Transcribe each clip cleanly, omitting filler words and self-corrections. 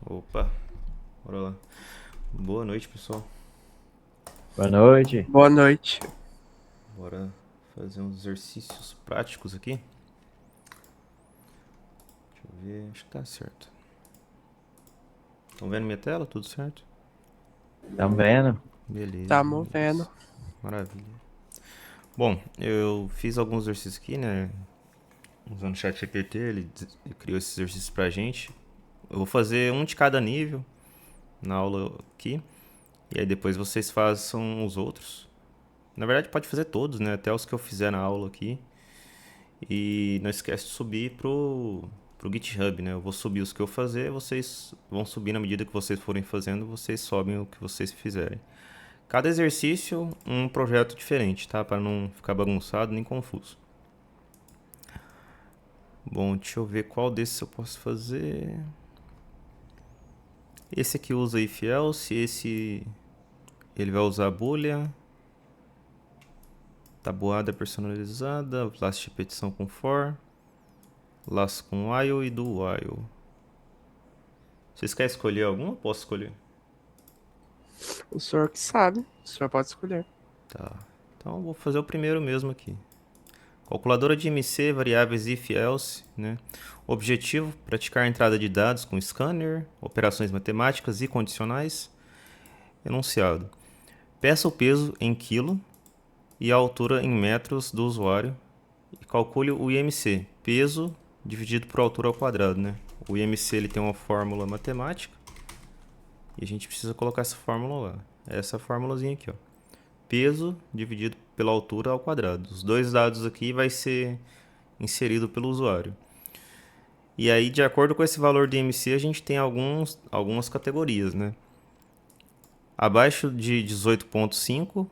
Opa, bora lá. Boa noite, pessoal. Boa noite. Boa noite. Bora fazer uns exercícios práticos aqui. Deixa eu ver, acho que tá certo. Estão vendo minha tela? Tudo certo? Tamo vendo? Beleza, Tá beleza. movendo. Maravilha. Bom, eu fiz alguns exercícios aqui, né? Usando o ChatGPT, ele criou esses exercícios pra gente. Eu vou fazer um de cada nível na aula aqui. E aí depois vocês façam os outros. Na verdade, pode fazer todos, né? Até os que eu fizer na aula aqui. E não esquece de subir pro GitHub, né? Eu vou subir os que eu fazer, vocês vão subir na medida que vocês forem fazendo, vocês sobem o que vocês fizerem. Cada exercício, um projeto diferente, tá? Para não ficar bagunçado nem confuso. Bom, deixa eu ver qual desses eu posso fazer. Esse aqui usa if else, esse ele vai usar boolean, tabuada personalizada, laço de repetição com for, laço com while e do while. Vocês querem escolher algum ou posso escolher? O senhor que sabe. O senhor pode escolher. Tá. Então vou fazer o primeiro mesmo aqui. Calculadora de MC, variáveis if else, né? Objetivo: praticar a entrada de dados com scanner, operações matemáticas e condicionais. Enunciado: peça o peso em quilo e a altura em metros do usuário e calcule o IMC, peso dividido por altura ao quadrado, né? O IMC ele tem uma fórmula matemática e a gente precisa colocar essa fórmula lá. Essa formulazinha aqui, ó. Peso dividido pela altura ao quadrado. Os dois dados aqui vai ser inserido pelo usuário. E aí, de acordo com esse valor de MC, a gente tem algumas categorias, né? Abaixo de 18,5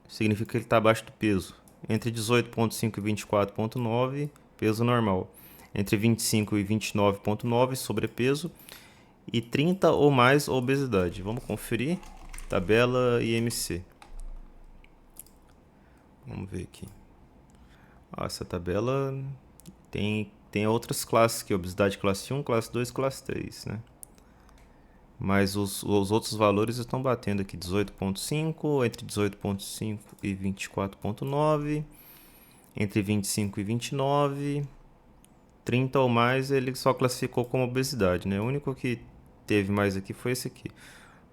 significa que ele está abaixo do peso. Entre 18,5 e 24,9, peso normal. Entre 25 e 29,9, sobrepeso. E 30 ou mais, obesidade. Vamos conferir. Tabela IMC. Vamos ver aqui. Essa tabela tem outras classes aqui, obesidade classe 1, classe 2, classe 3, né? Mas os outros valores estão batendo aqui, 18,5, entre 18,5 e 24,9, entre 25 e 29, 30 ou mais ele só classificou como obesidade, né? O único que teve mais aqui foi esse aqui.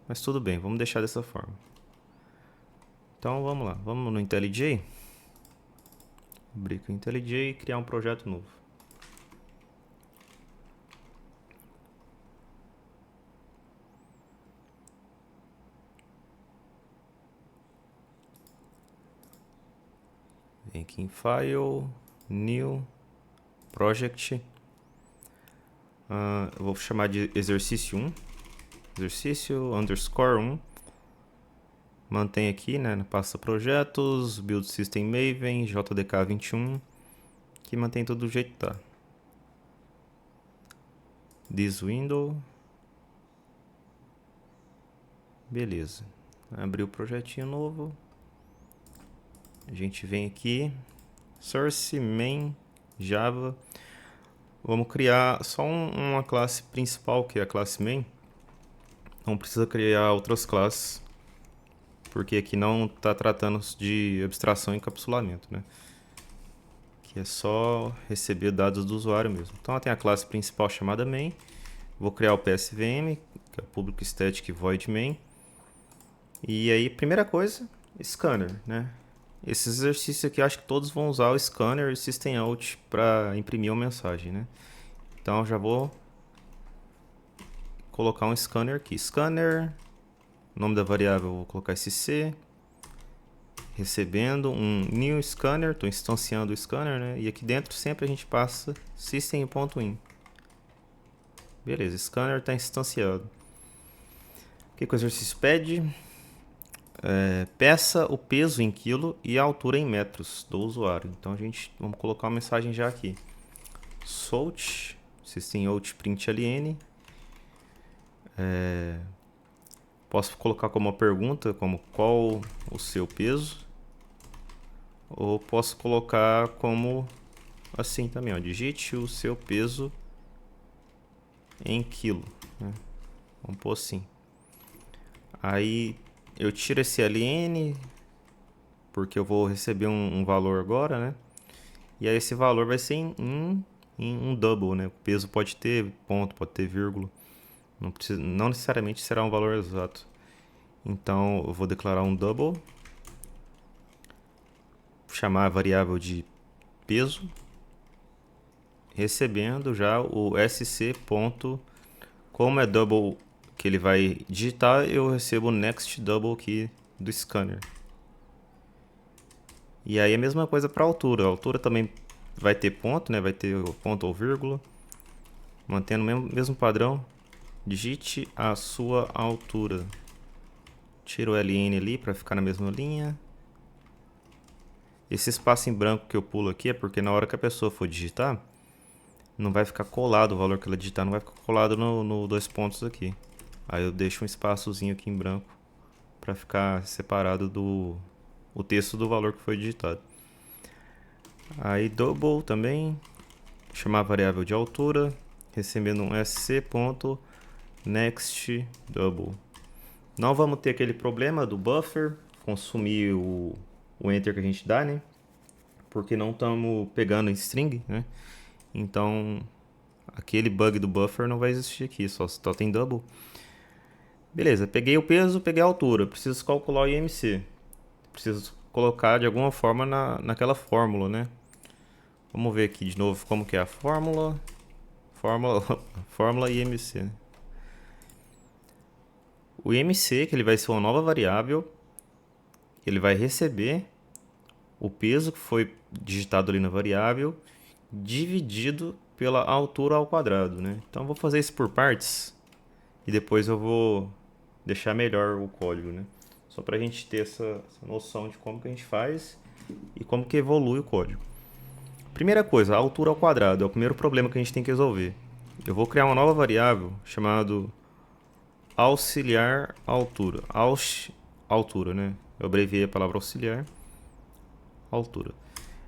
Mas tudo bem, vamos deixar dessa forma. Então vamos lá, vamos no IntelliJ. Abrir aqui o IntelliJ e criar um projeto novo. Vem aqui em File, New, Project. Eu vou chamar de exercício 1. Exercício underscore 1. Mantém aqui, né, na pasta projetos, build system maven, JDK 21, que mantém tudo do jeito que tá. This window. Beleza. Abrir o projetinho novo. A gente vem aqui, source main java. Vamos criar só uma classe principal, que é a classe main. Não precisa criar outras classes, porque aqui não está tratando de abstração e encapsulamento, né? Que é só receber dados do usuário mesmo. Então ela tem a classe principal chamada main. Vou criar o PSVM, que é o Public Static Void Main. E aí, primeira coisa, scanner, né? Esses exercícios aqui, acho que todos vão usar o scanner e system out para imprimir uma mensagem, né? Então já vou colocar um scanner aqui. Scanner, nome da variável, vou colocar sc. Recebendo um new scanner, estou instanciando o scanner, né? E aqui dentro sempre a gente passa system.in. Beleza, scanner está instanciado. O que o exercício pede? Peça o peso em quilo e a altura em metros do usuário. Então vamos colocar uma mensagem já aqui. Solt, system out println. Posso colocar como uma pergunta, como qual o seu peso. Ou posso colocar como assim também, ó, digite o seu peso em quilo, né? Vamos pôr assim. Aí eu tiro esse ln, porque eu vou receber um valor agora, né? E aí esse valor vai ser em um double, né? O peso pode ter ponto, pode ter vírgula. Não necessariamente será um valor exato. Então eu vou declarar um double. Chamar a variável de peso. Recebendo já o sc ponto. Como é double que ele vai digitar, eu recebo o next double aqui do scanner. E aí a mesma coisa para a altura. A altura também vai ter ponto, né? Vai ter ponto ou vírgula. Mantendo o mesmo padrão. Digite a sua altura. Tiro o ln ali para ficar na mesma linha. Esse espaço em branco que eu pulo aqui é porque na hora que a pessoa for digitar, não vai ficar colado o valor que ela digitar, não vai ficar colado no dois pontos aqui. Aí eu deixo um espaçozinho aqui em branco para ficar separado o texto do valor que foi digitado. Aí double também, chamar a variável de altura, recebendo um sc.next double. Não vamos ter aquele problema do buffer consumir o enter que a gente dá, né? Porque não estamos pegando em string, né? Então aquele bug do buffer não vai existir aqui, só tem double. Beleza, peguei o peso, peguei a altura. Preciso calcular o IMC. Preciso colocar de alguma forma naquela fórmula, né? Vamos ver aqui de novo como que é a fórmula. Fórmula IMC. O IMC, que ele vai ser uma nova variável, ele vai receber o peso que foi digitado ali na variável, dividido pela altura ao quadrado, né? Então, eu vou fazer isso por partes e depois eu vou deixar melhor o código, né? Só para a gente ter essa noção de como que a gente faz e como que evolui o código. Primeira coisa, a altura ao quadrado é o primeiro problema que a gente tem que resolver. Eu vou criar uma nova variável chamada auxiliar altura. Altura, né? Eu abreviei a palavra auxiliar. Altura.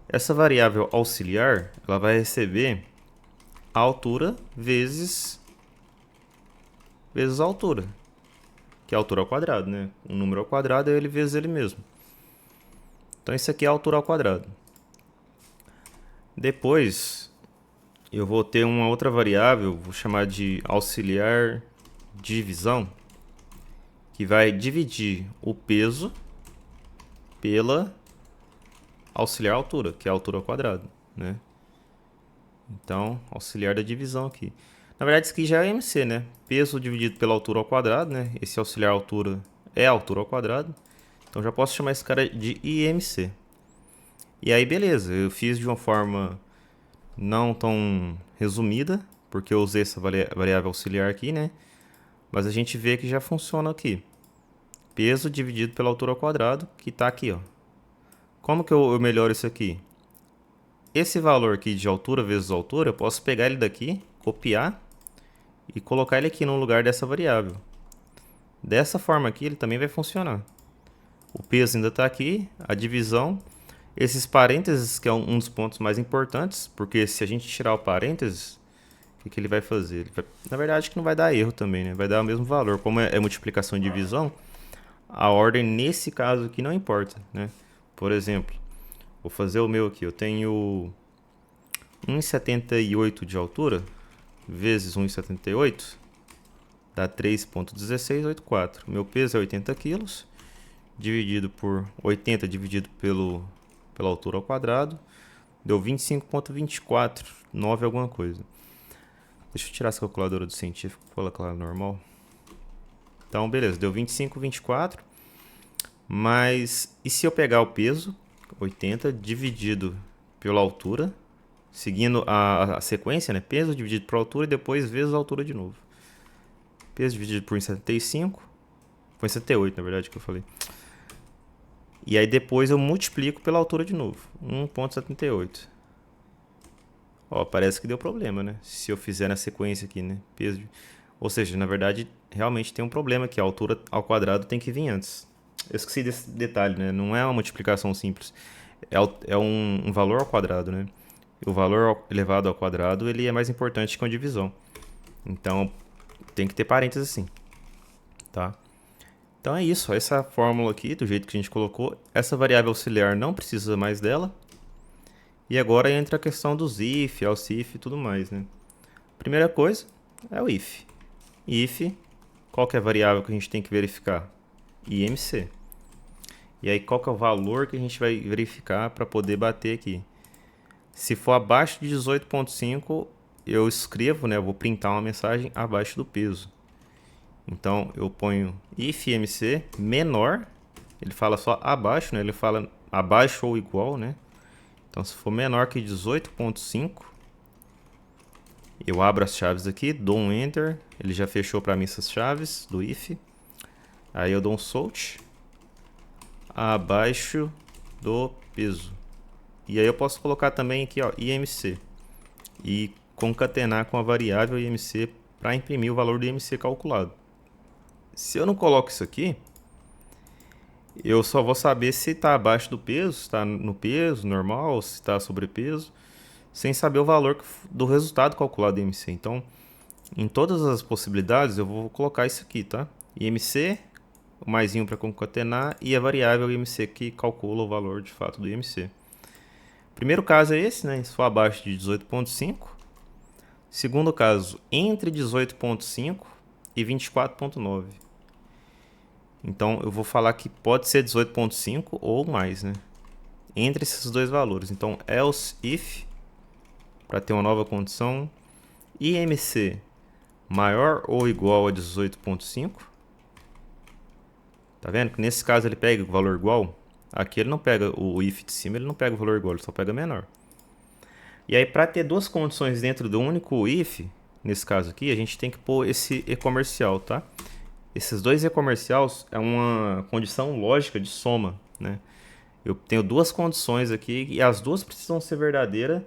Essa variável auxiliar, ela vai receber a altura vezes a altura, que é a altura ao quadrado, né? Um número ao quadrado é ele vezes ele mesmo. Então isso aqui é a altura ao quadrado. Depois eu vou ter uma outra variável, vou chamar de auxiliar divisão, que vai dividir o peso pela auxiliar altura, que é a altura ao quadrado, né? Então, auxiliar da divisão aqui. Na verdade, isso aqui já é MC, né? Peso dividido pela altura ao quadrado, né? Esse auxiliar altura é a altura ao quadrado. Então, já posso chamar esse cara de IMC. E aí, beleza. Eu fiz de uma forma não tão resumida, porque eu usei essa variável auxiliar aqui, né? Mas a gente vê que já funciona aqui. Peso dividido pela altura ao quadrado, que está aqui, ó. Como que eu melhoro isso aqui? Esse valor aqui de altura vezes altura, eu posso pegar ele daqui, copiar e colocar ele aqui no lugar dessa variável. Dessa forma aqui, ele também vai funcionar. O peso ainda está aqui, a divisão. Esses parênteses, que é um dos pontos mais importantes, porque se a gente tirar o parênteses, o que ele vai fazer? Na verdade, que não vai dar erro também, né? Vai dar o mesmo valor. Como é multiplicação e divisão, a ordem nesse caso aqui não importa, né? Por exemplo, vou fazer o meu aqui. Eu tenho 1,78 de altura vezes 1,78 dá 3,1684. Meu peso é 80 kg dividido por 80 dividido pela altura ao quadrado deu 25,24, 9 alguma coisa. Deixa eu tirar essa calculadora do científico, colocar normal. Então, beleza, deu 25,24. Mas, e se eu pegar o peso, 80, dividido pela altura, seguindo a sequência, né? Peso dividido por altura e depois vezes a altura de novo. Peso dividido por 1,75. Foi 1,78, na verdade, que eu falei. E aí depois eu multiplico pela altura de novo. 1,78. Ó, parece que deu problema, né? Se eu fizer na sequência aqui, né? Peso. Ou seja, na verdade, realmente tem um problema aqui. A altura ao quadrado tem que vir antes. Eu esqueci desse detalhe, né? Não é uma multiplicação simples. É um valor ao quadrado, né? O valor elevado ao quadrado, ele é mais importante que uma divisão. Então, tem que ter parênteses assim. tá? Então é isso, essa fórmula aqui, do jeito que a gente colocou, essa variável auxiliar não precisa mais dela. E agora entra a questão dos if, else if e tudo mais, né? Primeira coisa é o if. If, qual que é a variável que a gente tem que verificar? IMC. E aí qual que é o valor que a gente vai verificar para poder bater aqui? Se for abaixo de 18.5, eu escrevo, né? Eu vou printar uma mensagem abaixo do peso. Então eu ponho if IMC menor, ele fala só abaixo, né? Ele fala abaixo ou igual, né? Então se for menor que 18.5, eu abro as chaves aqui, dou um enter, ele já fechou para mim essas chaves do if. Aí eu dou um solt abaixo do peso. E aí eu posso colocar também aqui, ó, IMC e concatenar com a variável IMC para imprimir o valor do IMC calculado. Se eu não coloco isso aqui, eu só vou saber se está abaixo do peso, se está no peso normal, se está sobrepeso, sem saber o valor do resultado calculado do IMC. Então, em todas as possibilidades, eu vou colocar isso aqui, tá? IMC, o maisinho para concatenar e a variável IMC que calcula o valor de fato do IMC. Primeiro caso é esse, né? Se for abaixo de 18.5. Segundo caso, entre 18.5 e 24.9. Então, eu vou falar que pode ser 18.5 ou mais, né? Entre esses dois valores. Então, else if, para ter uma nova condição, IMC maior ou igual a 18.5. Tá vendo? Que nesse caso ele pega o valor igual. Aqui ele não pega o if de cima, ele não pega o valor igual, ele só pega menor. E aí, para ter duas condições dentro do único if, nesse caso aqui, a gente tem que pôr esse e-comercial, tá? Esses dois e-comerciais é uma condição lógica de soma, né? Eu tenho duas condições aqui e as duas precisam ser verdadeiras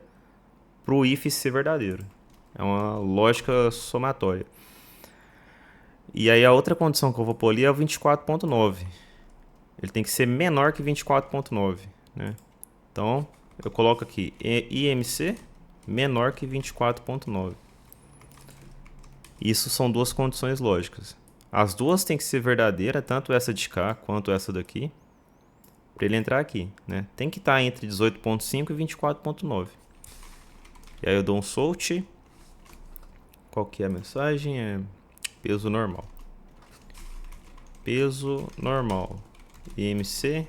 para o if ser verdadeiro. É uma lógica somatória. E aí a outra condição que eu vou pôr ali é o 24.9. Ele tem que ser menor que 24.9, né? Então, eu coloco aqui IMC menor que 24.9. Isso são duas condições lógicas. As duas têm que ser verdadeiras, tanto essa de cá quanto essa daqui, para ele entrar aqui, né? Tem que estar entre 18.5 e 24.9. E aí eu dou um solt. Qual que é a mensagem? É peso normal. Peso normal. IMC.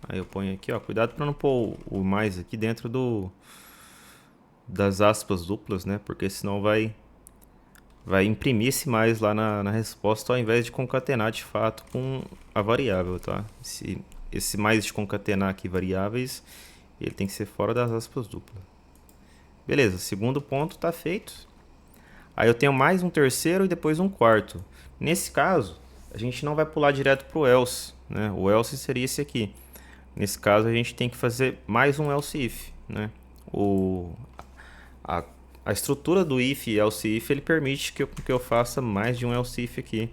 Aí eu ponho aqui, ó. Cuidado para não pôr o mais aqui dentro das aspas duplas, né? Porque senão vai imprimir esse mais lá na resposta ao invés de concatenar de fato com a variável, tá? Esse mais de concatenar aqui variáveis, ele tem que ser fora das aspas duplas. Beleza, segundo ponto está feito. Aí eu tenho mais um terceiro e depois um quarto. Nesse caso, a gente não vai pular direto para o else, né? O else seria esse aqui. Nesse caso, a gente tem que fazer mais um else if, né? A estrutura do if e else if ele permite que eu faça mais de um else if aqui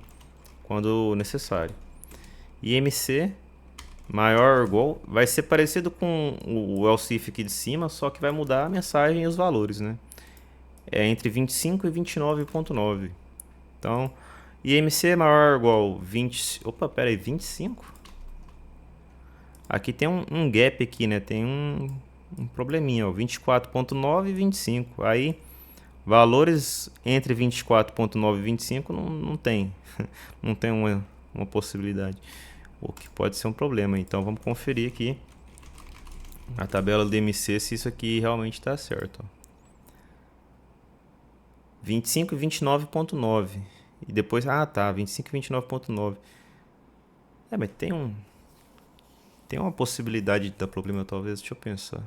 quando necessário. IMC maior ou igual vai ser parecido com o else if aqui de cima, só que vai mudar a mensagem e os valores, né? É entre 25 e 29.9. Então, IMC maior ou igual 20. Opa, pera aí, 25? Aqui tem um gap aqui, né? Tem um probleminha, ó, 24.9 e 25. Aí, valores entre 24.9 e 25 não tem. Não tem uma possibilidade. O que pode ser um problema. Então, vamos conferir aqui na tabela do IMC se isso aqui realmente está certo. Ó. 25 e 29.9. E depois, tá, 25 e 29.9. Mas tem uma possibilidade de dar problema, talvez. Deixa eu pensar.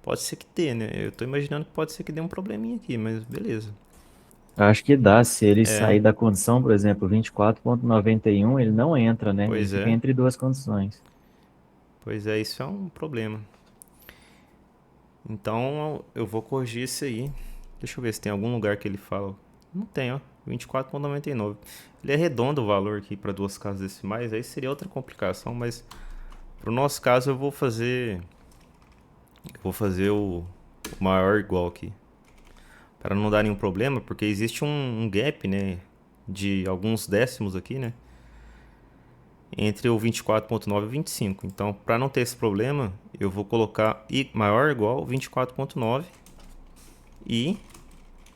Pode ser que dê, né? Eu tô imaginando que pode ser que dê um probleminha aqui, mas beleza. Acho que dá. Se ele sair da condição, por exemplo, 24.91, ele não entra, né? Ele Pois fica é. entre duas condições. Pois é, isso é um problema. Então eu vou corrigir isso aí. Deixa eu ver se tem algum lugar que ele fala. Não tem, ó. 24.99. Ele é redondo o valor aqui para duas casas decimais. Aí seria outra complicação, mas para o nosso caso eu vou fazer o maior igual aqui. para não dar nenhum problema, porque existe um gap, né, de alguns décimos aqui, né, entre o 24.9 e o 25. Então, para não ter esse problema, eu vou colocar I maior ou igual a 24.9 e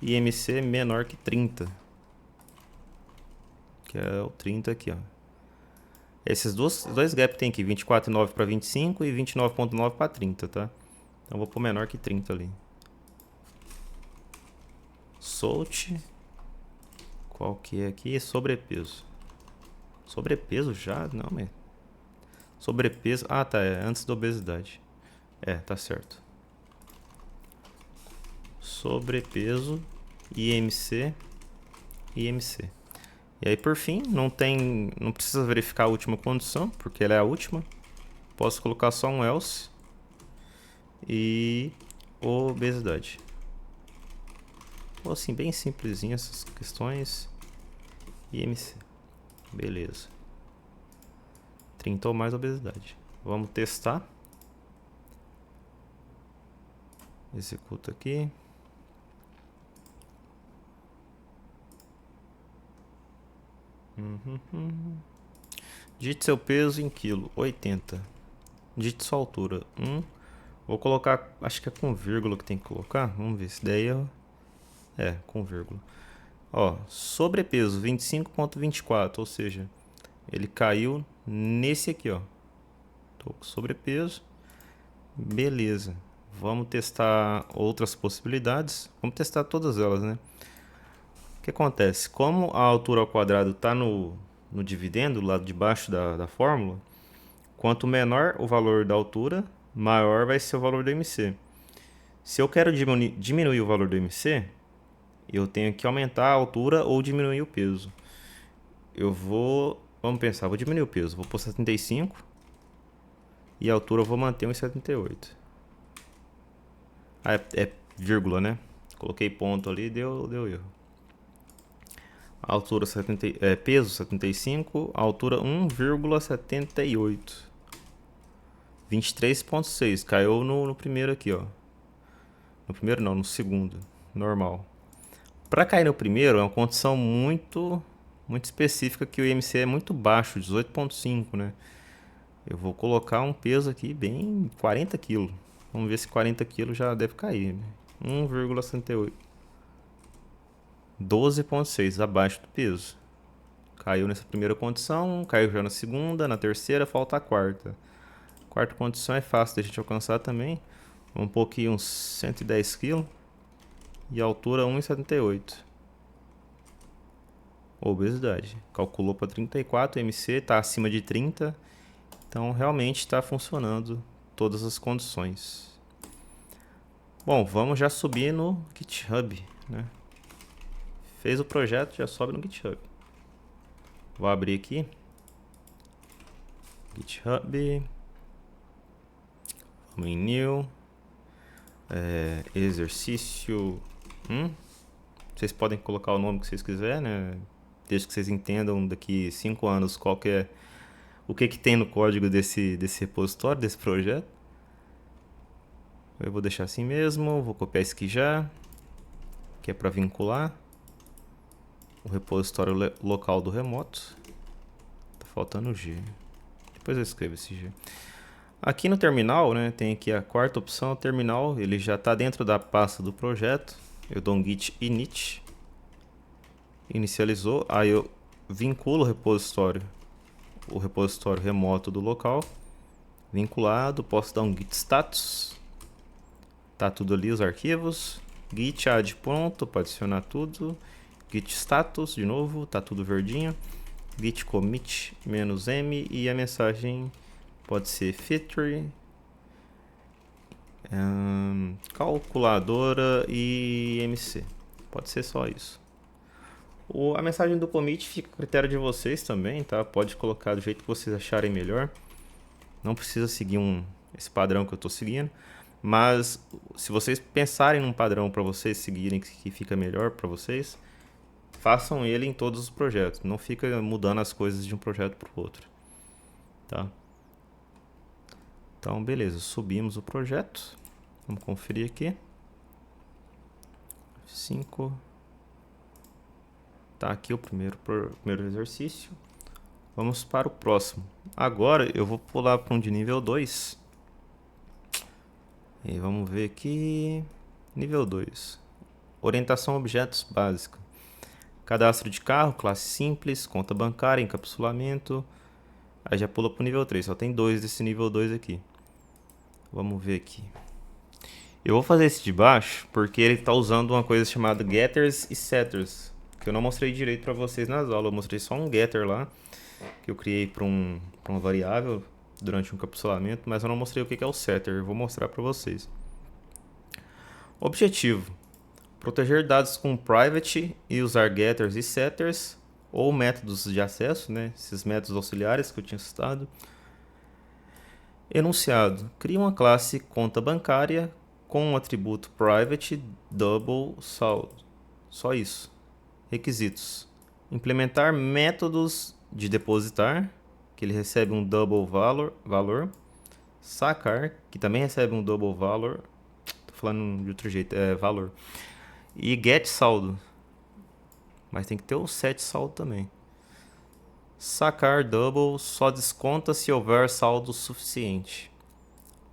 IMC menor que 30, que é o 30 aqui, ó. Esses dois gaps tem aqui, 24.9 para 25 e 29.9 para 30, tá? Então, vou pôr menor que 30 ali. Solte. Qual que é aqui? Sobrepeso. Sobrepeso já? Não, mas... Sobrepeso... Ah, tá. É antes da obesidade. É, tá certo. Sobrepeso, IMC, IMC. E aí, por fim, não precisa verificar a última condição, porque ela é a última. Posso colocar só um else. E obesidade. Ou assim, bem simplesinho essas questões. IMC. Beleza. 30 ou mais obesidade. Vamos testar. Executa aqui. Digite seu peso em quilo. 80. Digite sua altura. 1. Vou colocar, acho que é com vírgula que tem que colocar. Vamos ver se daí é com vírgula. Ó, sobrepeso 25.24, ou seja, ele caiu nesse aqui, ó. Tô com sobrepeso. Beleza. Vamos testar outras possibilidades. Vamos testar todas elas, né? O que acontece? Como a altura ao quadrado está no dividendo, do lado de baixo da fórmula, quanto menor o valor da altura, maior vai ser o valor do MC. Se eu quero diminuir o valor do MC, eu tenho que aumentar a altura ou diminuir o peso. Vamos pensar, vou diminuir o peso. Vou pôr 75 e a altura eu vou manter 1,78. Ah, é vírgula, né? Coloquei ponto ali e deu erro. Altura peso 75, altura 1,78. 23.6, caiu no primeiro aqui, ó. No primeiro não, no segundo, normal. Para cair no primeiro é uma condição muito específica, que o IMC é muito baixo, 18.5, né? Eu vou colocar um peso aqui bem 40 kg. Vamos ver se 40 kg já deve cair, né? 1,68. 12.6, abaixo do peso. Caiu nessa primeira condição, caiu já na segunda, na terceira, falta a quarta. Quarta condição é fácil de a gente alcançar também. Vamos pôr aqui uns 110 kg. E a altura 1,78. Obesidade. Calculou para 34, MC está acima de 30. Então realmente está funcionando todas as condições. Bom, vamos já subir no GitHub, né? Fez o projeto, já sobe no GitHub. Vou abrir aqui. GitHub. Vamos em New. Exercício 1. Vocês podem colocar o nome que vocês quiserem, né? Desde que vocês entendam daqui 5 anos qual que é, o que tem no código desse repositório, desse projeto. Eu vou deixar assim mesmo, vou copiar isso aqui já, que é para vincular o repositório local do remoto. Tá faltando o G. Depois eu escrevo esse G. Aqui no terminal, né, tem aqui a quarta opção, o terminal, ele já está dentro da pasta do projeto. Eu dou um git init, inicializou, aí eu vinculo o repositório remoto do local, vinculado, posso dar um git status, tá tudo ali os arquivos, git add pronto para adicionar tudo, git status de novo, tá tudo verdinho, git commit -m e a mensagem pode ser feature, calculadora e MC. Pode ser só isso. A mensagem do commit fica a critério de vocês também, tá? Pode colocar do jeito que vocês acharem melhor. Não precisa seguir esse padrão que eu estou seguindo. Mas se vocês pensarem num padrão para vocês seguirem que fica melhor para vocês, façam ele em todos os projetos. Não fica mudando as coisas de um projeto para o outro, tá? Então, beleza. Subimos o projeto. Vamos conferir aqui. 5. Tá aqui o primeiro exercício. Vamos para o próximo. Agora eu vou pular para um de nível 2. E vamos ver aqui. Nível 2. Orientação a objetos básica. Cadastro de carro, classe simples, conta bancária, encapsulamento. Aí já pula para o nível 3. Só tem 2 desse nível 2 aqui. Vamos ver aqui. Eu vou fazer esse de baixo porque ele está usando uma coisa chamada getters e setters, que eu não mostrei direito para vocês nas aulas. Eu mostrei só um getter lá, que eu criei para uma variável durante um encapsulamento, mas eu não mostrei o que é o setter. Eu vou mostrar para vocês. Objetivo: proteger dados com private e usar getters e setters, ou métodos de acesso, né? Esses métodos auxiliares que eu tinha citado. Enunciado: cria uma classe conta bancária com um atributo private double saldo. Só isso. Requisitos: implementar métodos de depositar, que ele recebe um double valor. Sacar, que também recebe um double valor. Tô falando de outro jeito, é valor. E get saldo. Mas tem que ter o set saldo também. Sacar double só desconta se houver saldo suficiente.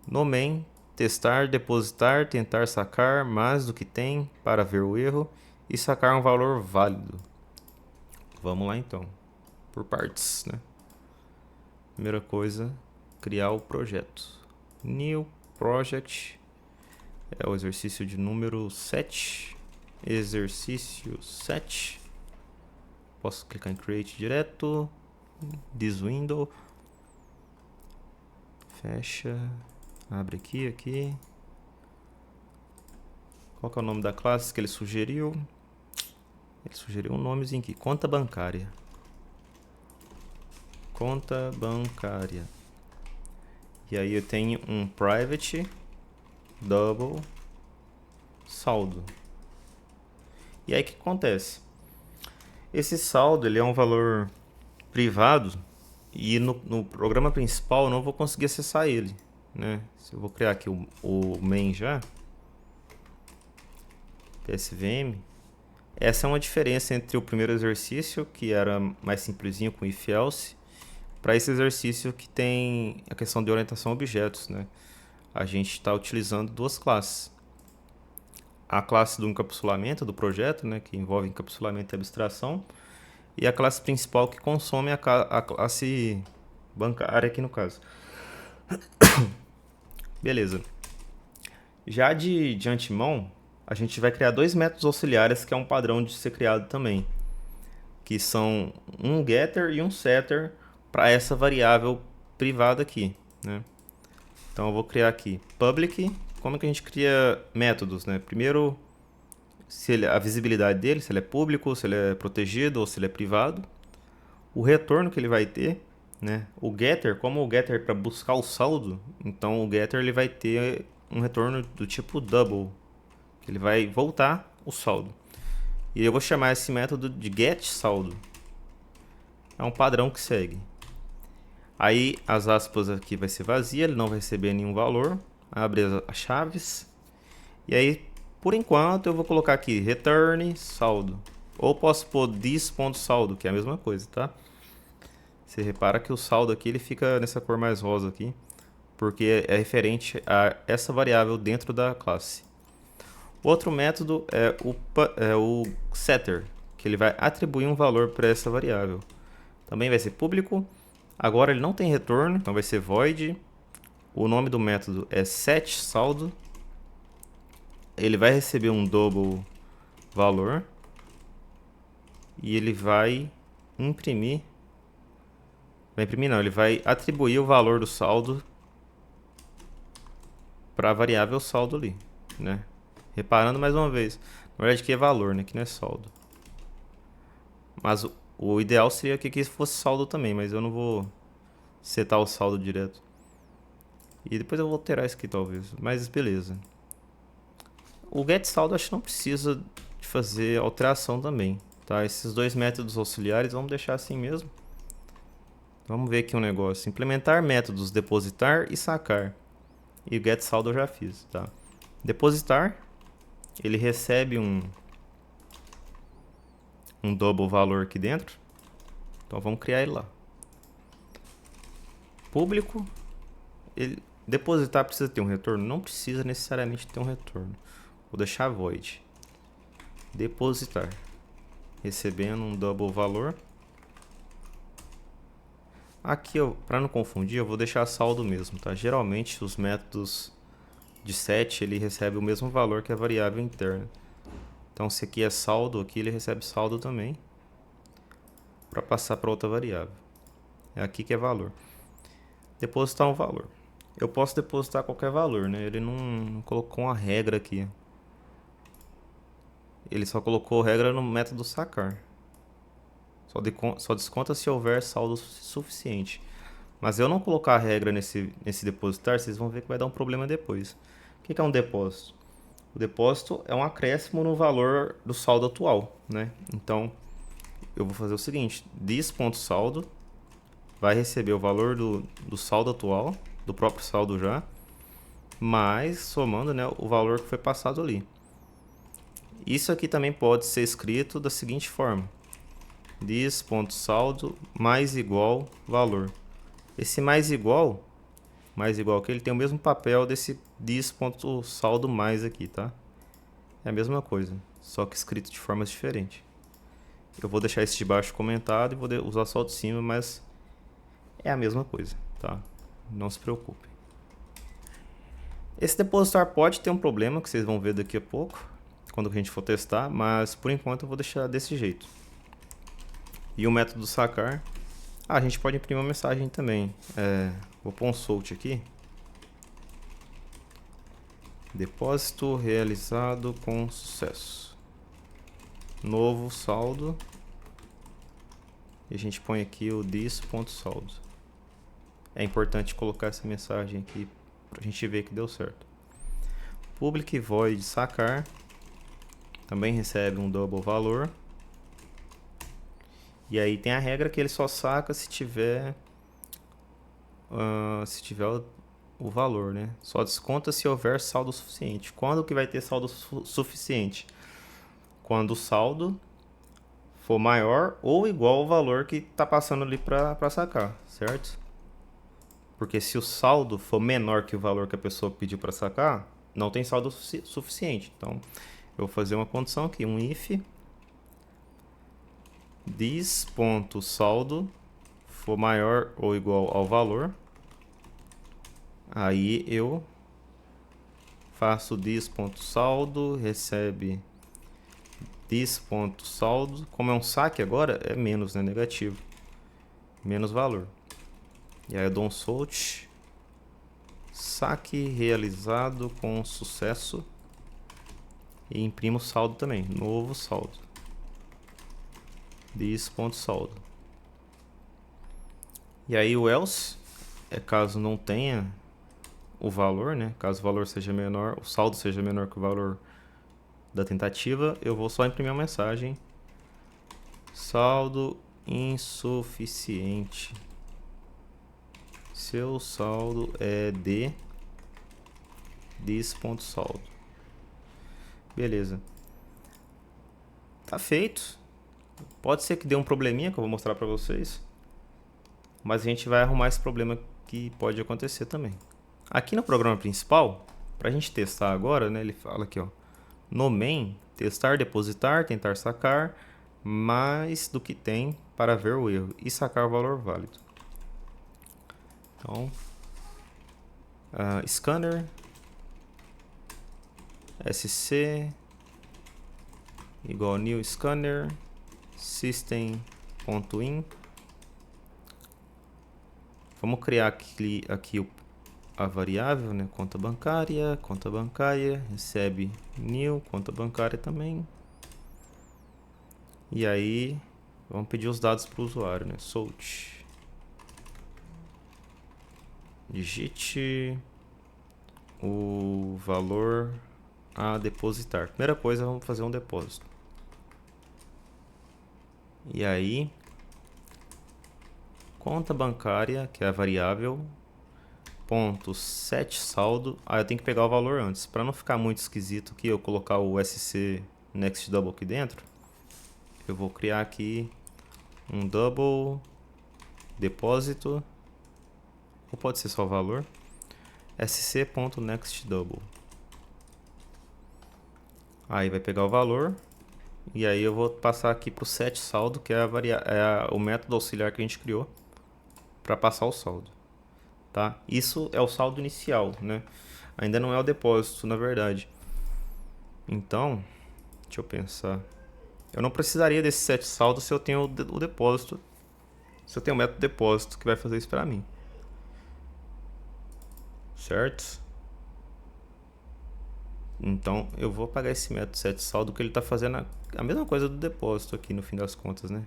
No main, testar, depositar, tentar sacar mais do que tem para ver o erro e sacar um valor válido. Vamos lá então, por partes, né? Primeira coisa, criar o projeto. New Project é o exercício de número 7. Exercício 7. Posso clicar em Create direto. This window. Fecha. Abre aqui. Qual que é o nome da classe que ele sugeriu? Ele sugeriu um nomezinho aqui. Conta bancária. Conta bancária. E aí eu tenho um private double saldo. E aí o que acontece? Esse saldo ele é um valor privado e no programa principal eu não vou conseguir acessar ele, né? Se eu vou criar aqui o main já, PSVM, essa é uma diferença entre o primeiro exercício, que era mais simplesinho com if else, para esse exercício que tem a questão de orientação a objetos, né? A gente está utilizando duas classes. A classe do encapsulamento do projeto, né, que envolve encapsulamento e abstração, e a classe principal que consome a classe bancária aqui no caso. Beleza. Já de antemão, a gente vai criar dois métodos auxiliares que é um padrão de ser criado também, que são um getter e um setter para essa variável privada aqui, né? Então eu vou criar aqui public. Como é que a gente cria métodos, né? Primeiro, a visibilidade dele, se ele é público, se ele é protegido ou se ele é privado. O retorno que ele vai ter, né? O getter, como o getter é para buscar o saldo, então o getter ele vai ter um retorno do tipo double, que ele vai voltar o saldo. E eu vou chamar esse método de getSaldo. É um padrão que segue. Aí as aspas aqui vai ser vazia, ele não vai receber nenhum valor. Abre as chaves. E aí, por enquanto, eu vou colocar aqui return saldo. Ou posso pôr this.saldo, que é a mesma coisa, tá? Você repara que o saldo aqui ele fica nessa cor mais rosa aqui, porque é referente a essa variável dentro da classe. Outro método é o setter, que ele vai atribuir um valor para essa variável. Também vai ser público. Agora ele não tem retorno, então vai ser void. O nome do método é setSaldo. Ele vai receber um double valor. E ele vai imprimir. Vai imprimir não, ele vai atribuir o valor do saldo para a variável saldo ali, né? Reparando mais uma vez, na verdade aqui é valor, né? Aqui não é saldo. Mas o ideal seria que aqui fosse saldo também, mas eu não vou setar o saldo direto. E depois eu vou alterar isso aqui talvez, mas beleza. O getSaldo acho que não precisa de fazer alteração também, tá? Esses dois métodos auxiliares vamos deixar assim mesmo. Vamos ver aqui um negócio. Implementar métodos depositar e sacar. E o getSaldo eu já fiz, tá? Depositar, ele recebe um um double valor aqui dentro. Então vamos criar ele lá. Público. Depositar precisa ter um retorno? Não precisa necessariamente ter um retorno. Vou deixar void. Depositar. Recebendo um double valor. Aqui, para não confundir, eu vou deixar saldo mesmo, tá? Geralmente os métodos de set ele recebe o mesmo valor que a variável interna. Então se aqui é saldo, aqui ele recebe saldo também, para passar para outra variável. É aqui que é valor. Depositar um valor. Eu posso depositar qualquer valor, né? Ele não colocou uma regra aqui. Ele só colocou regra no método sacar. Só desconta se houver saldo suficiente. Mas eu não colocar a regra nesse depositar, vocês vão ver que vai dar um problema depois. O que é um depósito? O depósito é um acréscimo no valor do saldo atual, né? Então, eu vou fazer o seguinte. This.saldo vai receber o valor do saldo atual, do próprio saldo já, mais somando, né, o valor que foi passado ali. Isso aqui também pode ser escrito da seguinte forma. This.saldo mais igual valor. Esse mais igual que ele tem o mesmo papel desse this.saldo mais aqui, tá? É a mesma coisa, só que escrito de formas diferentes. Eu vou deixar esse de baixo comentado e vou usar só o de cima, mas é a mesma coisa, tá? Não se preocupe. Esse depositar pode ter um problema que vocês vão ver daqui a pouco, quando a gente for testar, mas por enquanto eu vou deixar desse jeito. E o método sacar, a gente pode imprimir uma mensagem também. Vou pôr um salt aqui. Depósito realizado com sucesso. Novo saldo. E a gente põe aqui o this.saldo. É importante colocar essa mensagem aqui para a gente ver que deu certo. Public void sacar. Também recebe um double valor. E aí tem a regra que ele só saca se tiver o valor, né? Só desconta se houver saldo suficiente. Quando que vai ter saldo suficiente? Quando o saldo for maior ou igual ao valor que está passando ali para sacar, certo? Porque se o saldo for menor que o valor que a pessoa pediu para sacar, não tem saldo suficiente. Então, eu vou fazer uma condição aqui, um if this.saldo for maior ou igual ao valor, aí eu faço this.saldo, recebe this.saldo, como é um saque agora, é menos, né, negativo, menos valor. E aí eu dou um salt, saque realizado com sucesso, e imprimo o saldo também, novo saldo. This.saldo. E aí o else é caso não tenha o valor, né? Caso o valor seja menor, o saldo seja menor que o valor da tentativa, eu vou só imprimir uma mensagem. Saldo insuficiente. Seu saldo é de this.saldo. Beleza. Tá feito. Pode ser que dê um probleminha que eu vou mostrar para vocês, mas a gente vai arrumar esse problema que pode acontecer também. Aqui no programa principal, para a gente testar agora, né, ele fala aqui, ó, no main, testar, depositar, tentar sacar mais do que tem para ver o erro e sacar o valor válido. Então, scanner sc igual new scanner system.in. Vamos criar aqui a variável, né? Conta bancária, recebe new, conta bancária também. E aí, vamos pedir os dados para o usuário, né? Salt. Digite o valor a depositar. Primeira coisa, vamos fazer um depósito. E aí, conta bancária, que é a variável, ponto set saldo. Eu tenho que pegar o valor antes. Para não ficar muito esquisito aqui, eu colocar o sc next double aqui dentro. eu vou criar aqui um double depósito, ou pode ser só o valor, sc.nextDouble. Aí vai pegar o valor, e aí eu vou passar aqui para o setSaldo, que é, o método auxiliar que a gente criou para passar o saldo. Tá? Isso é o saldo inicial, né? Ainda não é o depósito, na verdade. Então, deixa eu pensar. Eu não precisaria desse setSaldo se eu tenho o depósito. Se eu tenho o método depósito que vai fazer isso para mim. Certo? Então, eu vou apagar esse método setSaldo, que ele está fazendo a mesma coisa do depósito aqui no fim das contas, né?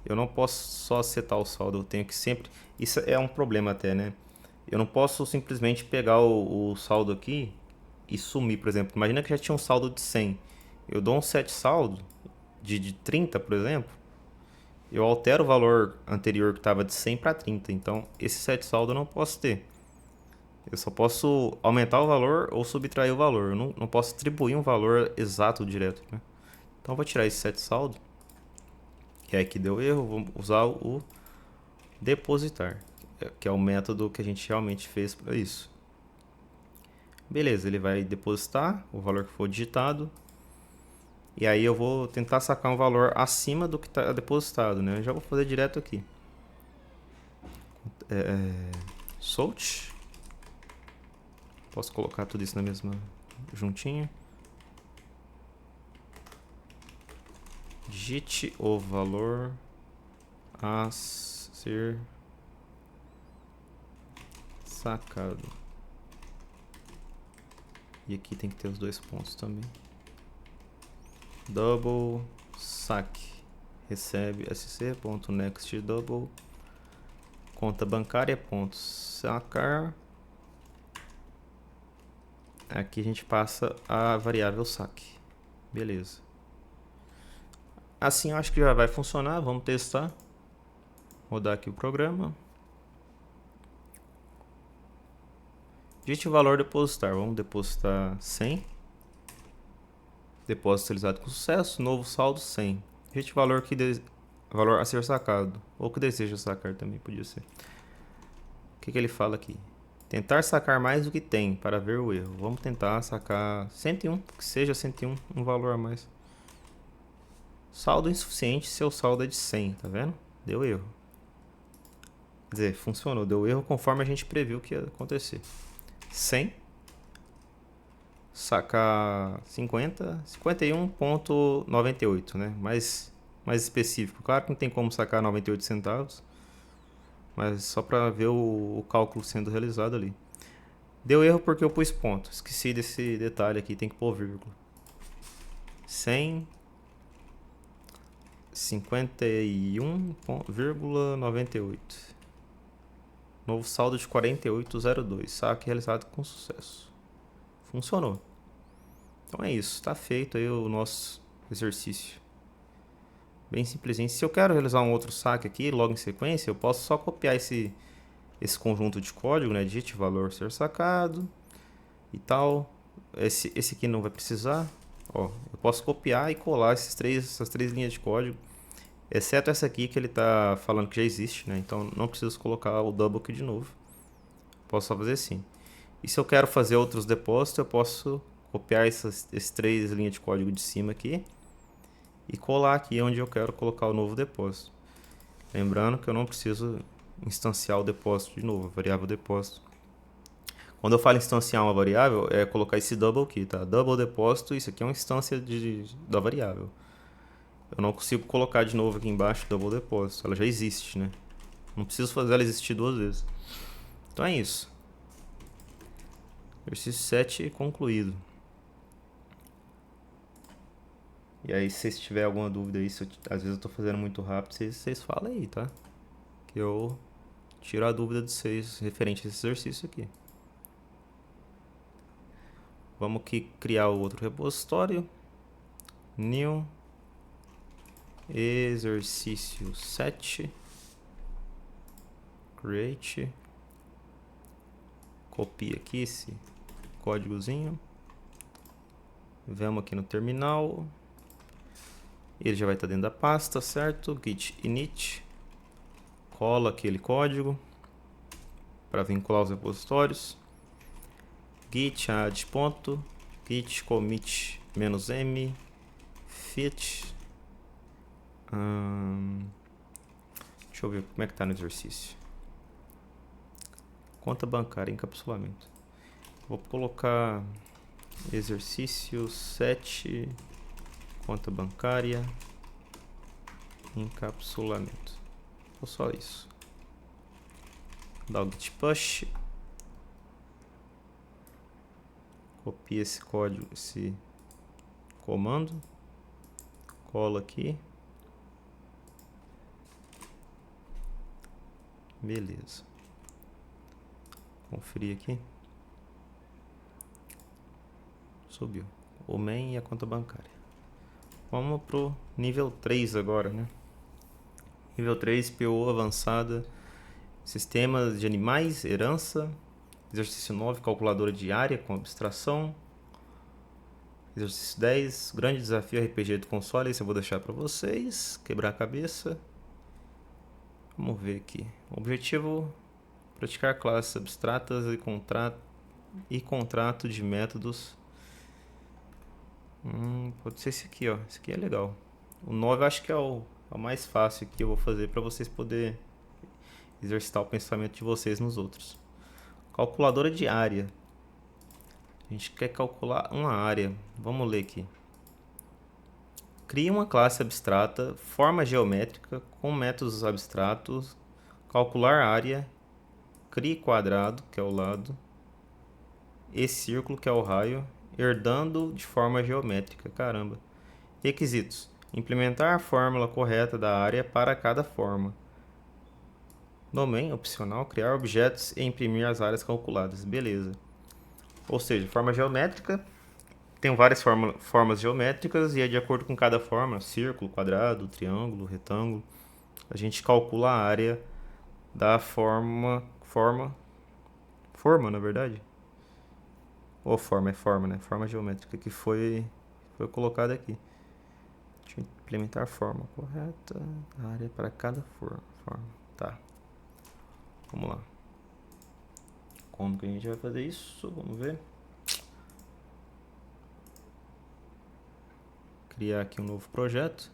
Eu não posso só setar o saldo, eu tenho que sempre... Isso é um problema até, né? Eu não posso simplesmente pegar o saldo aqui e sumir, por exemplo. Imagina que já tinha um saldo de 100. Eu dou um setSaldo de 30, por exemplo. Eu altero o valor anterior que estava de 100 para 30. Então, esse setSaldo eu não posso ter. Eu só posso aumentar o valor ou subtrair o valor. Eu não posso atribuir um valor exato direto, né? Então, eu vou tirar esse setSaldo, que é que deu erro. Vou usar o depositar, que é o método que a gente realmente fez para isso. Beleza, ele vai depositar o valor que for digitado. E aí eu vou tentar sacar um valor acima do que está depositado, né? Eu já vou fazer direto aqui. Solt. Posso colocar tudo isso na mesma juntinha. Digite o valor a ser sacado. E aqui tem que ter os dois pontos também. Double saque. Recebe sc.nextDouble. Conta bancária, ponto sacar. Aqui a gente passa a variável saque. Beleza. Assim eu acho que já vai funcionar. Vamos testar. Rodar aqui o programa. Digite o valor depositar. Vamos depositar 100. Depósito realizado com sucesso. Novo saldo 100. Digite o valor, valor a ser sacado. Ou que deseja sacar também podia ser. O que ele fala aqui? Tentar sacar mais do que tem para ver o erro. Vamos tentar sacar 101. Que seja 101. Um valor a mais. Saldo insuficiente se o saldo é de 100. Tá vendo? Deu erro. Quer dizer, funcionou. Deu erro conforme a gente previu que ia acontecer. 100. Sacar 50. 51,98, né? Mais específico. Claro que não tem como sacar 98 centavos. Mas só para ver o cálculo sendo realizado ali. Deu erro porque eu pus ponto. Esqueci desse detalhe aqui. Tem que pôr vírgula. 100. 51,98. Novo saldo de 48,02. Saque realizado com sucesso. Funcionou. Então é isso. Está feito aí o nosso exercício. Bem simplesinho. Se eu quero realizar um outro saque aqui, logo em sequência, eu posso só copiar esse conjunto de código, né? Digite valor ser sacado e tal. Esse aqui não vai precisar. Ó, eu posso copiar e colar essas três linhas de código. Exceto essa aqui que ele está falando que já existe, né? Então não preciso colocar o double aqui de novo. Posso só fazer assim. E se eu quero fazer outros depósitos, eu posso copiar essas três linhas de código de cima aqui e colar aqui onde eu quero colocar o novo depósito. Lembrando que eu não preciso instanciar o depósito de novo, a variável depósito. Quando eu falo instanciar uma variável, é colocar esse double aqui, tá? Double depósito, isso aqui é uma instância da variável. Eu não consigo colocar de novo aqui embaixo double depósito, ela já existe, né? Não preciso fazer ela existir duas vezes. Então é isso. Exercício 7 concluído. E aí, se vocês tiverem alguma dúvida aí, às vezes eu tô fazendo muito rápido, vocês falam aí, tá? Que eu tiro a dúvida de vocês referente a esse exercício aqui. Vamos aqui criar o outro repositório. New exercício 7. Create. Copia aqui esse códigozinho. Vamos aqui no terminal. Ele já vai estar dentro da pasta, certo? Git init. Cola aquele código para vincular os repositórios. Git add ponto. Git commit -m. Fit. Deixa eu ver como é que tá no exercício. Conta bancária, encapsulamento. Vou colocar exercício 7, conta bancária, encapsulamento. Ou só isso. Dá o git push. Copia esse código, esse comando. Cola aqui. Beleza. Conferir aqui. Subiu. O main e a conta bancária. Vamos pro nível 3 agora, né? Nível 3, PO avançada. Sistemas de animais, herança. Exercício 9, calculadora de área com abstração. Exercício 10, grande desafio RPG do console. Esse eu vou deixar para vocês. Quebrar a cabeça. Vamos ver aqui. Objetivo: praticar classes abstratas e contrato de métodos. Pode ser esse aqui, ó. Esse aqui é legal. O 9 eu acho que é o mais fácil que eu vou fazer para vocês poderem exercitar o pensamento de vocês nos outros. Calculadora de área. A gente quer calcular uma área. Vamos ler aqui. Crie uma classe abstrata, forma geométrica com métodos abstratos, calcular área, crie quadrado, que é o lado, e círculo, que é o raio, herdando de forma geométrica. Caramba. Requisitos: implementar a fórmula correta da área para cada forma. Domain opcional: criar objetos e imprimir as áreas calculadas. Beleza. Ou seja, forma geométrica. Tem várias formas geométricas e é de acordo com cada forma, círculo, quadrado, triângulo, retângulo, a gente calcula a área da forma, na verdade. Ou forma, é forma, né? Forma geométrica que foi colocada aqui. Deixa eu implementar a forma correta, a área para cada forma. Tá. Vamos lá. Como que a gente vai fazer isso? Vamos ver. Criar aqui um novo projeto.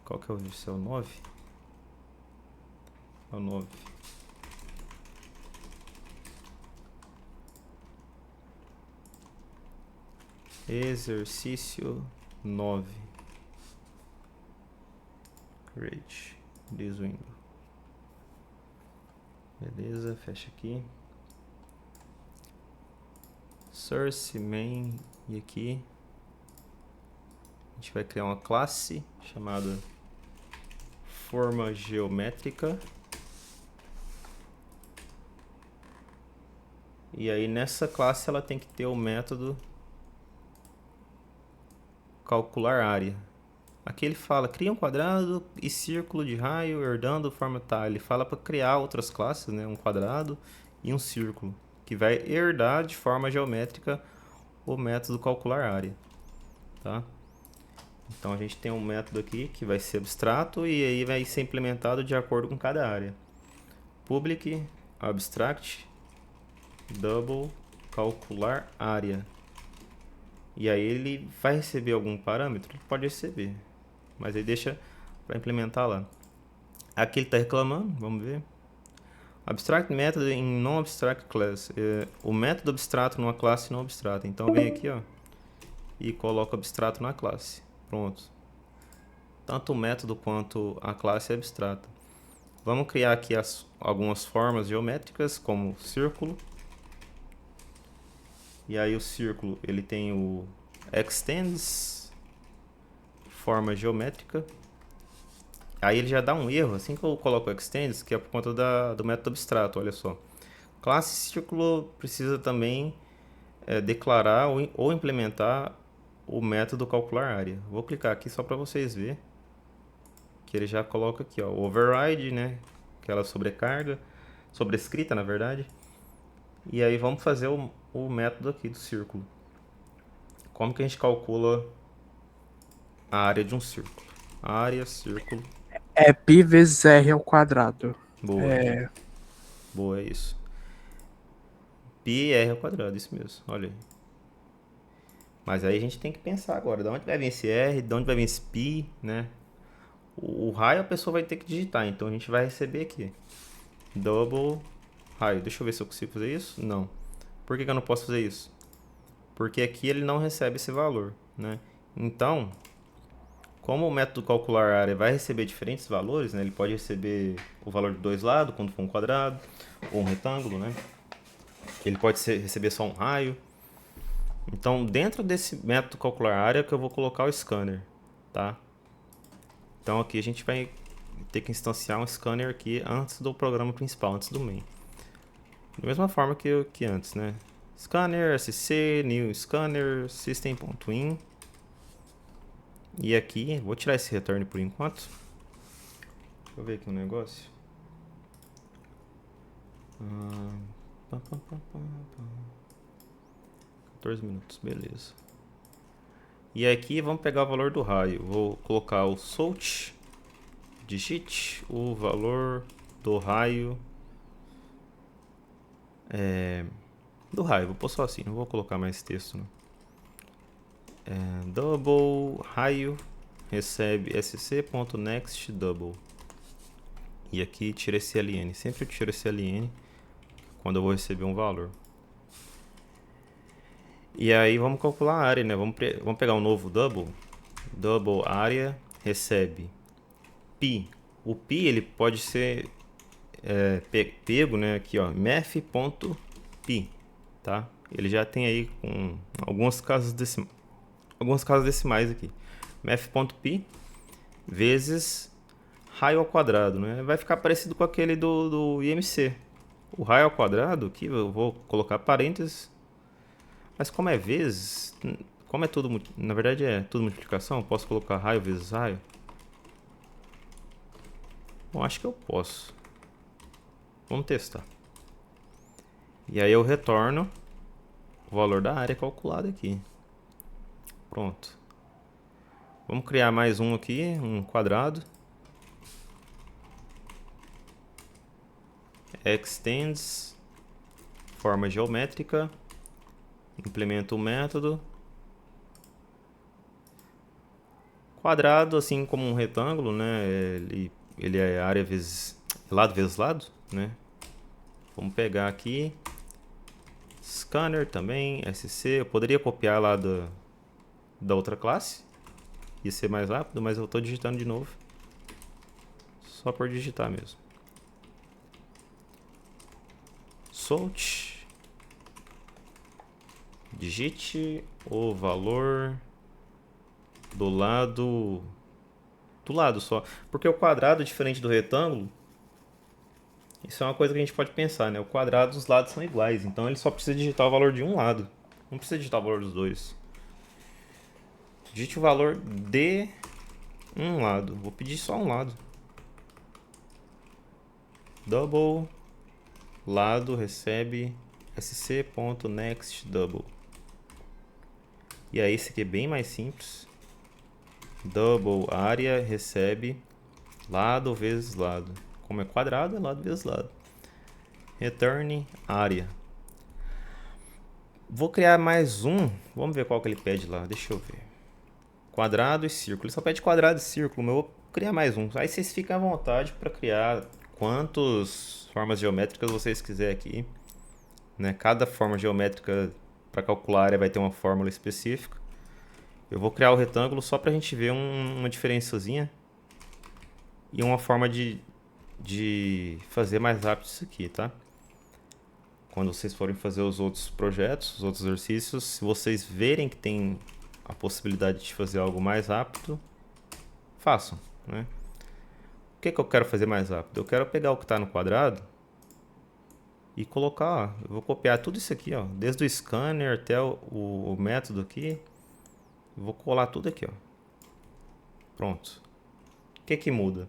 Qual que é o vídeo? É o 9? É o 9. Exercício 9. Create this window. Beleza, fecha aqui. Source, main, e aqui a gente vai criar uma classe chamada forma geométrica. E aí nessa classe ela tem que ter o método calcular área. Aqui ele fala, cria um quadrado e círculo de raio, herdando forma tal. Ele fala para criar outras classes, né? Um quadrado e um círculo, que vai herdar de forma geométrica o método calcular área, tá? Então a gente tem um método aqui que vai ser abstrato e aí vai ser implementado de acordo com cada área. Public abstract double calcular área. E aí ele vai receber algum parâmetro? Ele pode receber, mas aí deixa para implementar lá. Aqui ele está reclamando, vamos ver. Abstract method in non-abstract class. O método abstrato numa classe não abstrata. Então vem aqui, ó, e coloca abstrato na classe. Pronto. Tanto o método quanto a classe é abstrata. Vamos criar aqui algumas formas geométricas, como círculo. E aí o círculo, ele tem o extends, forma geométrica. Aí ele já dá um erro, assim que eu coloco o extends, que é por conta do método abstrato, olha só. Classe círculo precisa também declarar ou implementar o método calcular área. Vou clicar aqui só para vocês verem que ele já coloca aqui, ó, override, né? Aquela sobrecarga, sobrescrita, na verdade. E aí vamos fazer o método aqui do círculo. Como que a gente calcula a área de um círculo? Área, círculo. É pi vezes r ao quadrado. Boa. É, Boa, é isso. Pi r ao quadrado, isso mesmo. Olha aí. Mas aí a gente tem que pensar agora, de onde vai vir esse r, de onde vai vir esse pi, né? O raio a pessoa vai ter que digitar, então a gente vai receber aqui. Double raio. Deixa eu ver se eu consigo fazer isso. Não. Por que eu não posso fazer isso? Porque aqui ele não recebe esse valor, né? Então, como o método calcular área vai receber diferentes valores, né? Ele pode receber o valor de dois lados, quando for um quadrado, ou um retângulo, né? Ele pode receber só um raio. Então, dentro desse método calcular área que eu vou colocar o scanner, tá? Então aqui a gente vai ter que instanciar um scanner aqui antes do programa principal, antes do main. Da mesma forma que antes, né? Scanner, sc, new scanner, system.in. E aqui, vou tirar esse return por enquanto. Deixa eu ver aqui um negócio. 14 minutos, beleza. E aqui vamos pegar o valor do raio. Vou colocar o salt, digite o valor do raio. Do raio, vou pôr só assim, não vou colocar mais texto não. Double raio recebe sc.next double. E aqui tira esse ln. Sempre eu tiro esse ln quando eu vou receber um valor. E aí vamos calcular a área, né? Vamos pegar um novo double. Double área recebe pi. O pi ele pode ser pego, né? Aqui, ó, math.pi, tá? Ele já tem aí com algumas casas decimais aqui. Math.pi vezes raio ao quadrado, né? Vai ficar parecido com aquele do IMC. O raio ao quadrado, aqui eu vou colocar parênteses. Mas como é vezes, como é tudo, na verdade é tudo multiplicação, eu posso colocar raio vezes raio? Bom, acho que eu posso. Vamos testar. E aí eu retorno o valor da área calculada aqui. Pronto. Vamos criar mais um aqui, um quadrado. Extends, forma geométrica. Implemento o método. Quadrado, assim como um retângulo, né? Ele é área vezes lado, né? Vamos pegar aqui. Scanner também, SC. Eu poderia copiar lá da outra classe. Ia ser mais rápido, mas eu estou digitando de novo. Só por digitar mesmo. Salt. Digite o valor do lado só. Porque o quadrado, diferente do retângulo, isso é uma coisa que a gente pode pensar, né? O quadrado, os lados são iguais, então ele só precisa digitar o valor de um lado. Não precisa digitar o valor dos dois. Digite o valor de um lado. Vou pedir só um lado. Double lado recebe sc.next double. E aí esse aqui é bem mais simples. Double área recebe lado vezes lado. Como é quadrado, é lado vezes lado. Return área. Vou criar mais um. Vamos ver qual que ele pede lá. Deixa eu ver. Quadrado e círculo. Ele só pede quadrado e círculo, mas eu vou criar mais um. Aí vocês ficam à vontade para criar quantas formas geométricas vocês quiserem aqui, né? Cada forma geométrica para calcular a área vai ter uma fórmula específica. Eu vou criar o retângulo só para a gente ver uma diferençazinha e uma forma de fazer mais rápido isso aqui, tá? Quando vocês forem fazer os outros projetos, os outros exercícios, se vocês verem que tem a possibilidade de fazer algo mais rápido, façam, né? O que eu quero fazer mais rápido? Eu quero pegar o que está no quadrado e colocar, ó, eu vou copiar tudo isso aqui, ó, desde o scanner até o método aqui, eu vou colar tudo aqui, ó. Pronto. O que muda?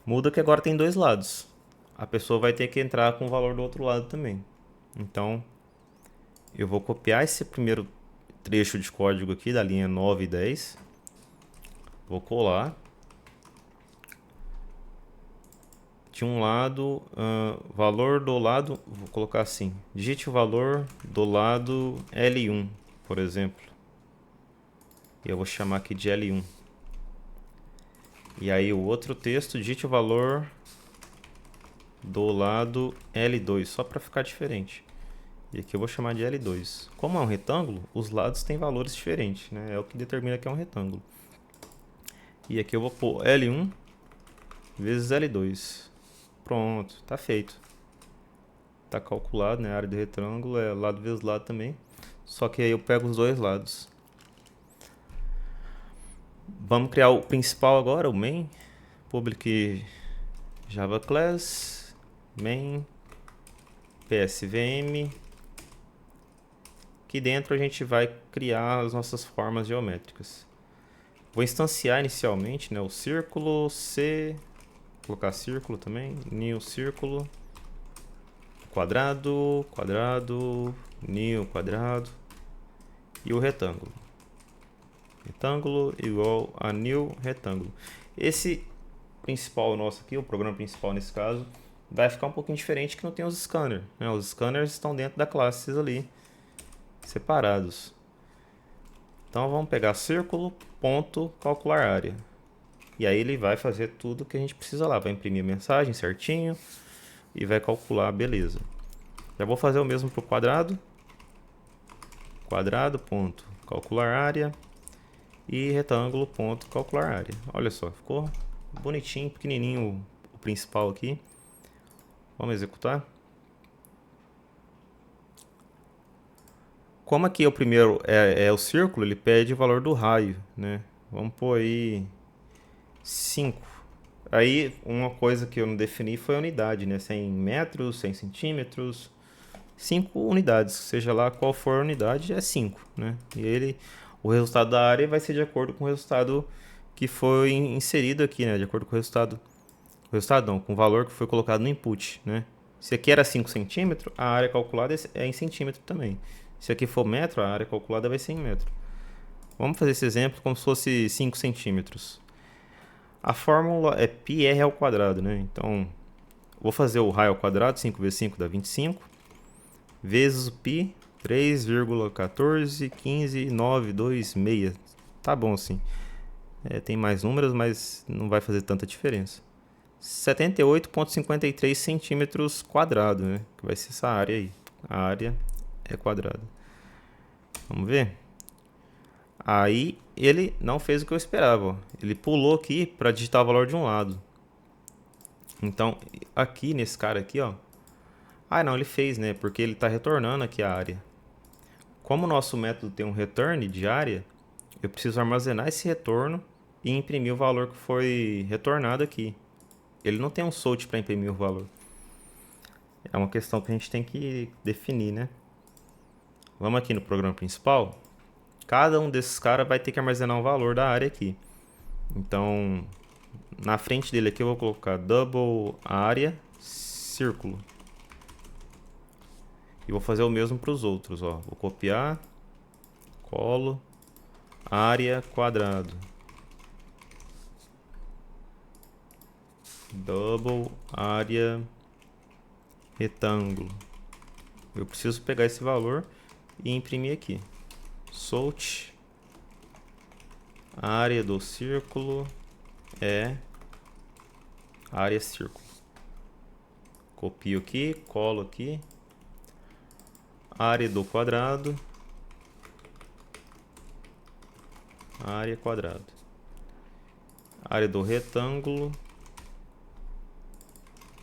Muda que agora tem dois lados. A pessoa vai ter que entrar com o valor do outro lado também. Então, eu vou copiar esse primeiro trecho de código aqui da linha 9 e 10. Vou colar. De um lado, valor do lado, vou colocar assim, digite o valor do lado L1, por exemplo. E eu vou chamar aqui de L1. E aí o outro texto, digite o valor do lado L2, só para ficar diferente. E aqui eu vou chamar de L2. Como é um retângulo, os lados têm valores diferentes, né? É o que determina que é um retângulo. E aqui eu vou pôr L1 vezes L2. Pronto, tá feito. Tá calculado, né? A área do retângulo é lado vezes lado também. Só que aí eu pego os dois lados. Vamos criar o principal agora, o main. Public Java Class, main, PSVM. Aqui dentro a gente vai criar as nossas formas geométricas. Vou instanciar inicialmente, né, o círculo C, vou colocar círculo também, new círculo, quadrado, quadrado, new quadrado e o retângulo. Retângulo igual a new retângulo. Esse principal nosso aqui, o programa principal nesse caso, vai ficar um pouquinho diferente que não tem os scanners, né? Os scanners estão dentro da classe ali, separados. Então vamos pegar círculo, ponto, calcular área. E aí ele vai fazer tudo que a gente precisa lá. Vai imprimir a mensagem certinho e vai calcular, beleza. Já vou fazer o mesmo para o quadrado. Quadrado, ponto, calcular área. E retângulo, ponto, calcular área. Olha só, ficou bonitinho, pequenininho o principal aqui. Vamos executar. Como aqui o primeiro é o círculo, ele pede o valor do raio, né? Vamos pôr aí 5. Aí uma coisa que eu não defini foi a unidade, né? 100 metros, 100 centímetros, 5 unidades, seja lá qual for a unidade, é 5, né? E o resultado da área vai ser de acordo com o resultado que foi inserido aqui, né? De acordo com o resultado não, com o valor que foi colocado no input, né? Se aqui era 5 centímetros, a área calculada é em centímetro também. Se aqui for metro, a área calculada vai ser em metro. Vamos fazer esse exemplo como se fosse 5 centímetros. A fórmula é πr ao quadrado, né? Então, vou fazer o raio ao quadrado, 5 vezes 5 dá 25, vezes o π, 3,1415926. Tá bom assim. Tem mais números, mas não vai fazer tanta diferença. 78,53 centímetros quadrados, né? Que vai ser essa área aí. A área é quadrada. Vamos ver? Aí ele não fez o que eu esperava. Ó. Ele pulou aqui para digitar o valor de um lado. Então, aqui nesse cara aqui, ó. Ah, não, ele fez, né? Porque ele está retornando aqui a área. Como o nosso método tem um return de área, eu preciso armazenar esse retorno e imprimir o valor que foi retornado aqui. Ele não tem um sort para imprimir o valor. É uma questão que a gente tem que definir, né? Vamos aqui no programa principal. Cada um desses caras vai ter que armazenar um valor da área aqui. Então, na frente dele aqui eu vou colocar double área círculo. E vou fazer o mesmo para os outros, ó. Vou copiar, colo, área quadrado. Double área retângulo. Eu preciso pegar esse valor e imprimir aqui. Sort área do círculo é área círculo. Copio aqui, colo aqui. Área do quadrado. Área quadrado. Área do retângulo.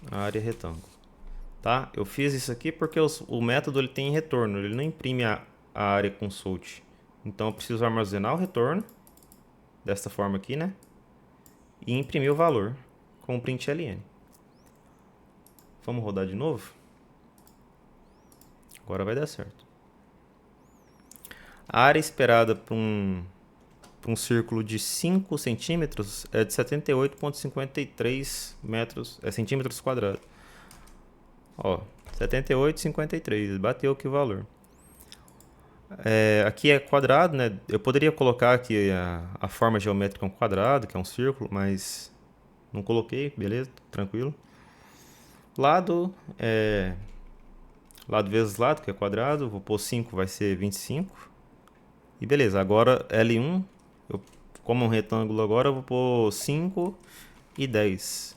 Área retângulo. Tá? Eu fiz isso aqui porque o método ele tem retorno. Ele não imprime a área com sort. Então eu preciso armazenar o retorno. Desta forma aqui, né? E imprimir o valor com o println. Vamos rodar de novo? Agora vai dar certo. A área esperada para um círculo de 5 centímetros é de 78,53 centímetros quadrados. Ó, 78,53. Bateu aqui o valor. Aqui é quadrado, né? Eu poderia colocar aqui a forma geométrica é um quadrado, que é um círculo, mas não coloquei, beleza, tranquilo. Lado lado vezes lado, que é quadrado, vou pôr 5, vai ser 25. E beleza, agora L1, como é um retângulo agora, eu vou pôr 5 e 10.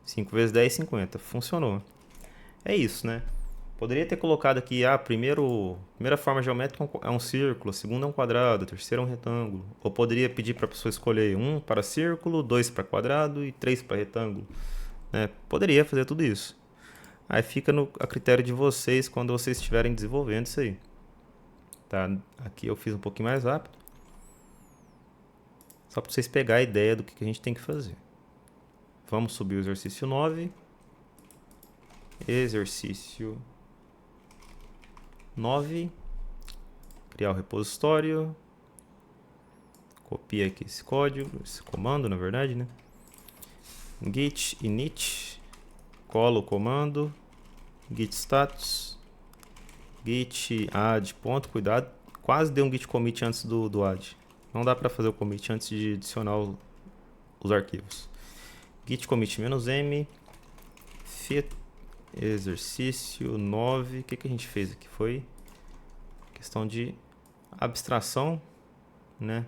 5 vezes 10, 50. Funcionou. É isso, né? Poderia ter colocado aqui, primeira forma geométrica é um círculo, a segunda é um quadrado, a terceira é um retângulo. Ou poderia pedir para a pessoa escolher 1 para círculo, 2 para quadrado e 3 para retângulo. Poderia fazer tudo isso. Aí fica a critério de vocês quando vocês estiverem desenvolvendo isso aí. Tá? Aqui eu fiz um pouquinho mais rápido. Só para vocês pegarem a ideia do que a gente tem que fazer. Vamos subir o exercício 9. Exercício 9. Criar o repositório. Copia aqui esse código, esse comando, na verdade, né? Git init. Cola o comando. Git status. Git add. Ponto, cuidado. Quase deu um git commit antes do add. Não dá para fazer o commit antes de adicionar os arquivos. Git commit "-m". Fit exercício 9. O que a gente fez aqui? Foi questão de abstração, né?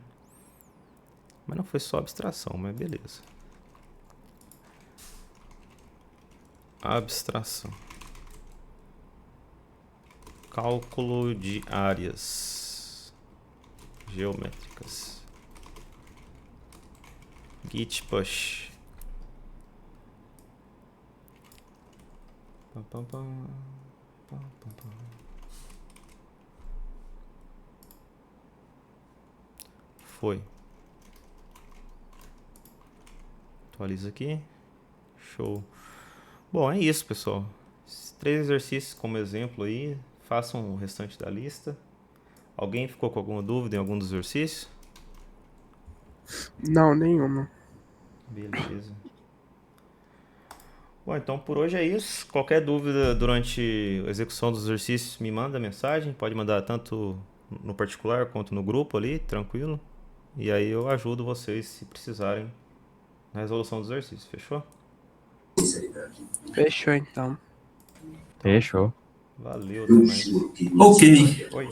Mas não foi só abstração, mas beleza. Abstração. Cálculo de áreas geométricas. Git push. Foi. Atualiza aqui. Show. Bom, é isso, pessoal. Esses 3 exercícios como exemplo aí. Façam o restante da lista. Alguém ficou com alguma dúvida em algum dos exercícios? Não, nenhuma. Beleza. Bom, então por hoje é isso. Qualquer dúvida durante a execução dos exercícios, me manda mensagem. Pode mandar tanto no particular quanto no grupo ali, tranquilo. E aí eu ajudo vocês se precisarem na resolução dos exercícios. Fechou? Fechou, então. Fechou. Valeu, até mais. Ok. Oi.